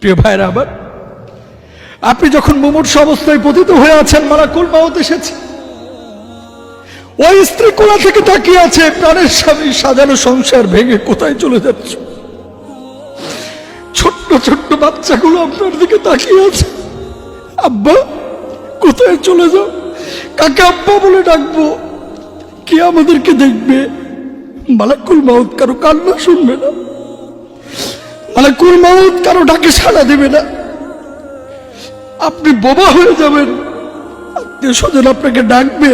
প্রিয় ভাইরা আবার, আপনি যখন মুমূর্ষু অবস্থায় পতিত হয়ে আছেন, মালাকুল মাউত এসেছে, ওই স্ত্রী কোলা থেকে তাকিয়ে আছে, প্রাণের স্বামী সাজানো সংসার ভেঙে কোথায় চলে যাচ্ছ? ছোট্ট ছোট্ট বাচ্চাগুলো আপনার দিকে তাকিয়ে আছে, আব্বা কোথায় চলে যাও? কাকে আব্বা বলে ডাকবো? কে আমাদেরকে দেখবে? মালাকুল মাউত কারো কান্না শুনবে না, মালাকুল মাউত কারো ডাকে সাড়া দেবে না। আপনি বোবা হয়ে যাবেন, আত্মীয় স্বজন আপনাকে ডাকবে,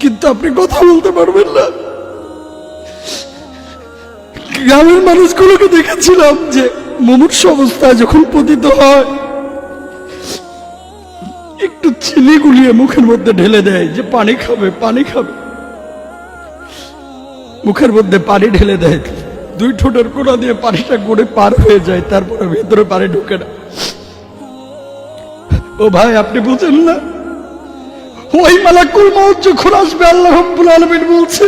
কিন্তু আপনি কথা বলতে পারবেন না। গ্রামের মানুষগুলোকে দেখেছিলাম যে মুমূর্ষু অবস্থায় যখন পতিত হয়, একটু চিনি গুলিয়ে মুখের মধ্যে ঢেলে দেয় যে পানি খাবে, পানি খাবে। মুখের মধ্যে পানি ঢেলে দেয়, দুই ঠোঁটের কোণা দিয়ে পানিটা গড়ে পার হয়ে যায়, তারপরে ভেতরে পানি ঢুকে না। ও ভাই, আপনি বুঝেন না? ওই মালাকুল মাউত যখন আসবে, আল্লাহ রাব্বুল আলামিন বলছে,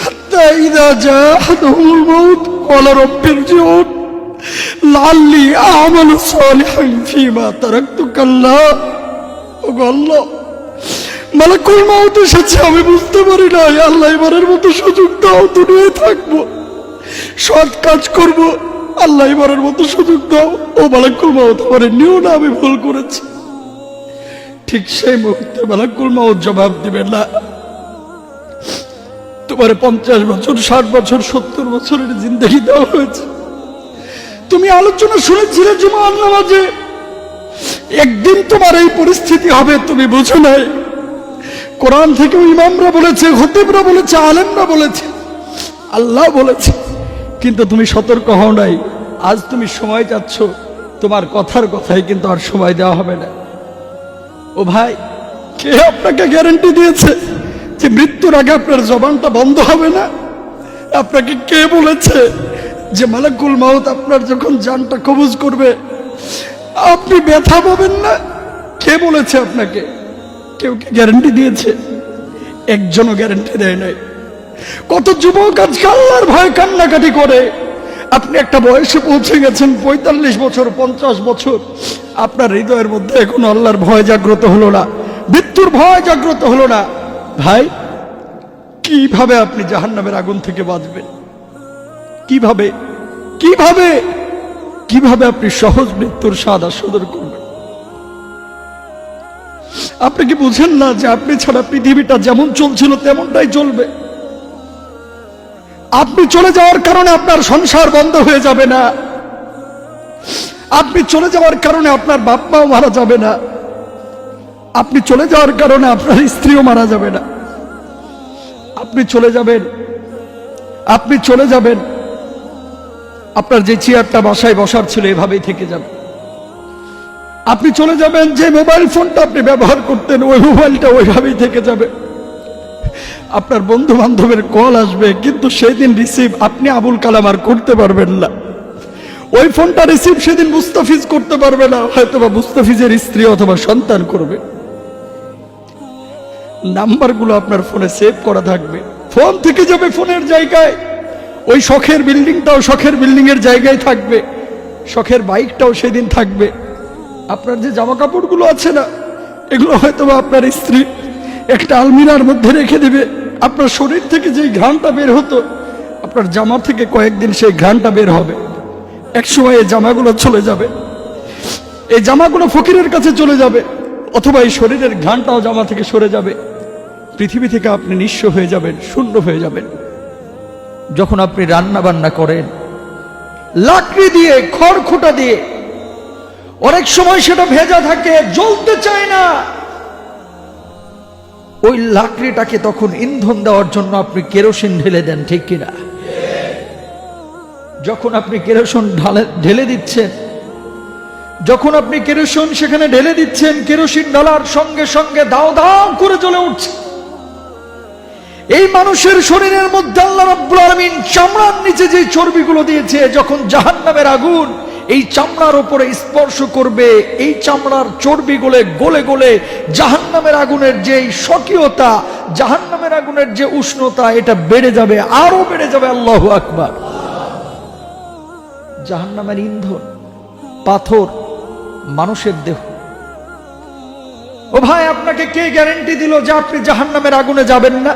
হাত্তা ইযা জাআতুল মাউত ক্বালা রাব্বি ইরজিউন লাআল্লি আ'মালু সালিহান ফীমা তারাকতু কাল্লা। ও আল্লাহ, মালাকুল মাউত এসেছে, আমি বুঝতে পারি না, আল্লাহ এবারের মতো সুযোগ দাও, দুনিয়ায় থাকবো, সৎ কাজ করব, আল্লাহ এবারের মতো সুযোগ দাও। ও মালাকুল মাউত, আমারে নিও না, আমি ভুল করেছি। ঠিক সেই মুহূর্তে মালাকুল মাউত জবাব দিবে, না, তোমার 50 বছর, 60 বছর, 70 বছরের জিন্দেগি দেওয়া হয়েছে। তুমি আলোচনা শুনেছিলে জুমার নামাজে, একদিন তোমার এই পরিস্থিতি হবে, তুমি বুঝো নাই। কোরআন থেকে ইমামরা বলেছে, খতিবরা বলেছে, আলেমরা বলেছে, আল্লাহ বলেছে, কিন্তু তুমি সতর্ক হও নাই। আজ তুমি সময় চাচ্ছ, তোমার কথার কথাই কিন্তু আর সময় দেওয়া হবে না। ও ভাই, কে আপনাকে গ্যারান্টি দিয়েছে যে মৃত্যুর আগে আপনার জবানটা বন্ধ হবে না? আপনাকে কে বলেছে যে মালাকুল মাউত আপনার যখন জানটা কবজ করবে আপনি ব্যথা পাবেন না? কে বলেছে আপনাকে? কেউ কি গ্যারান্টি দিয়েছে? একজনও গ্যারান্টি দেয় নাই। কত যুবক আজকে আল্লাহর ভয়ে কান্নাকাটি করে। আপনি একটা বয়সে পৌঁছে গেছেন, 45 বছর, 50 বছর, আপনার হৃদয়ের মধ্যে এখন আল্লাহর ভয় জাগ্রত হলো না, মৃত্যুর ভয় জাগ্রত হলো না। ভাই, কিভাবে আপনি জাহান্নামের আগুন থেকে বাঁচবেন? কিভাবে কিভাবে কিভাবে আপনি সহজ মৃত্যুর স্বাদ আস্বাদন করবেন? আপনি কি বুঝেন না যে আপনি ছাড়া পৃথিবীটা যেমন চলছিল তেমনটাই চলবে? আপনি চলে যাওয়ার কারণে আপনার সংসার বন্ধ হয়ে যাবে না, আপনি চলে যাওয়ার কারণে আপনার বাপ মাও মারা যাবে না, আপনি চলে যাওয়ার কারণে আপনার স্ত্রীও মারা যাবে না। আপনি চলে যাবেন, আপনি চলে যাবেন, আপনার যে চেয়ারটা বাসায় বসার ছিল এভাবেই থেকে যাবে। আপনি চলে যাবেন, যে মোবাইল ফোনটা আপনি ব্যবহার করতেন ওই মোবাইলটা ওইভাবেই থেকে যাবে। আপনার বন্ধু বান্ধবের কল আসবে, কিন্তু সেদিন রিসিভ আপনি আবুল কালাম আর করতে পারবেন না। ওই ফোনটা রিসিভ সেদিন মুস্তাফিজ করতে পারবে না, হয়তোবা মুস্তাফিজের স্ত্রী অথবা সন্তান করবে। নাম্বারগুলো আপনার ফোনে সেভ করা থাকবে, ফোন থেকে যাবে ফোনের জায়গায়। ওই শখের বিল্ডিংটাও শখের বিল্ডিং এর জায়গায় থাকবে, শখের বাইকটাও সেদিন থাকবে। আপনার যে জামা কাপড়গুলো আছে না, এগুলো হয়তোবা আপনার স্ত্রী একটা আলমিরার মধ্যে রেখে দেবে। আপনার শরীর থেকে যেই ঘ্রাণটা বের হতো, আপনার জামা থেকে কয়েকদিন সেই ঘ্রাণটা বের হবে। একসময় এই জামাগুলো চলে যাবে, এই জামাগুলো ফকিরের কাছে চলে যাবে, অথবা এই শরীরের ঘ্রাণটাও জামা থেকে সরে যাবে। পৃথিবী থেকে আপনি নিঃস্ব হয়ে যাবেন, শূন্য হয়ে যাবেন। যখন আপনি রান্না বান্না করেন লাকড়ি দিয়ে, খড়খুঁটা দিয়ে, অনেক সময় সেটা ভেজা থাকে, জ্বলতে চায় না। ওই লাকড়িটাকে তখন ইন্ধন দেওয়ার জন্য আপনি কেরোসিন ঢেলে দেন, ঠিক কিনা? যখন আপনি কেরোসিন ঢেলে দিচ্ছেন, যখন আপনি কেরোসিন সেখানে ঢেলে দিচ্ছেন, কেরোসিন ঢালার সঙ্গে সঙ্গে দাও দাও করে জ্বলে উঠছে। এই মানুষের শরীরের মধ্যে আল্লাহ রাব্বুল আলামিন চামড়ার নিচে যে চর্বিগুলো দিয়েছে, যখন জাহান্নামের আগুন এই চামড়ার উপরে স্পর্শ করবে, এই চামড়ার চর্বি গলে গলে গলে জাহান্নামের আগুনের যে স্বকীয়তা, জাহান্নামের আগুনের যে উষ্ণতা, এটা বেড়ে যাবে, আরো বেড়ে যাবে। আল্লাহু আকবার। জাহান্নামের ইন্ধন পাথর, মানুষের দেহ। ও ভাই, আপনাকে কে গ্যারান্টি দিল যে আপনি জাহান্নামের আগুনে যাবেন না?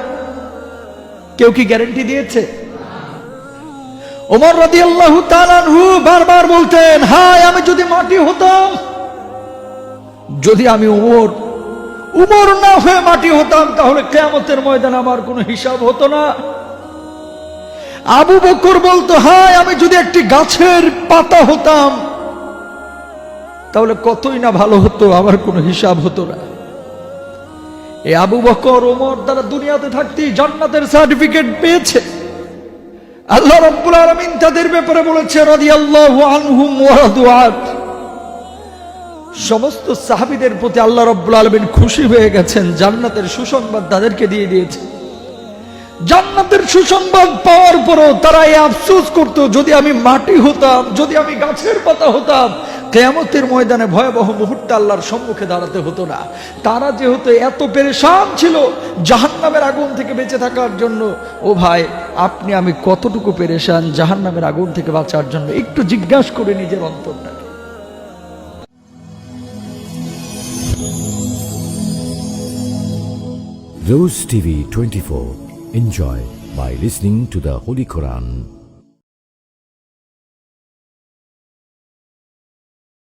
কেউ কি গ্যারান্টি দিয়েছে? ওমর রাদিয়াল্লাহু তাআলা আনহু বারবার বলতেন, হায় আমি যদি মাটি হতাম, যদি আমি উমর না হয়ে মাটি হতাম, তাহলে কিয়ামতের ময়দানে আমার কোনো হিসাব হতো না। আবু বকর বলতো, হায় আমি যদি একটি গাছের পাতা হতাম, তাহলে কতই না ভালো হতো, আমার কোনো হিসাব হতো না। এই আবু বকর ওমর তারা দুনিয়াতে থাকতেই জান্নাতের সার্টিফিকেট পেয়েছে। আল্লাহ রাব্বুল আলামিন তাদের ব্যাপারে বলেছে, রাদিয়াল্লাহু আনহুম ওয়া রাদু আন। সমস্ত সাহাবীদের প্রতি আল্লাহ রাব্বুল আলামিন খুশি হয়ে গেছেন, জান্নাতের সুসংবাদ তাদেরকে দিয়ে দিয়েছে। জান্নাতের সুসংবাদ পাওয়ার পরও তারা এই আফসোস করত, যদি আমি মাটি হতাম, যদি আমি গাছের পাতা হতাম, কিয়ামতের ময়দানে ভয়াবহ মুহূর্তে আল্লাহর সম্মুখে দাঁড়াতে হতো না। তারা যেহেতু এত পেরেশান ছিল জাহান্নামের আগুন থেকে বেঁচে থাকার জন্য, ও ভাই আপনি আমি কতটুকু পেরেশান জাহান্নামের আগুন থেকে বাঁচার জন্য? একটু জিজ্ঞাসা করে নিজের অন্তরটাকে। Rose TV 24. Enjoy by listening to the Holy Quran.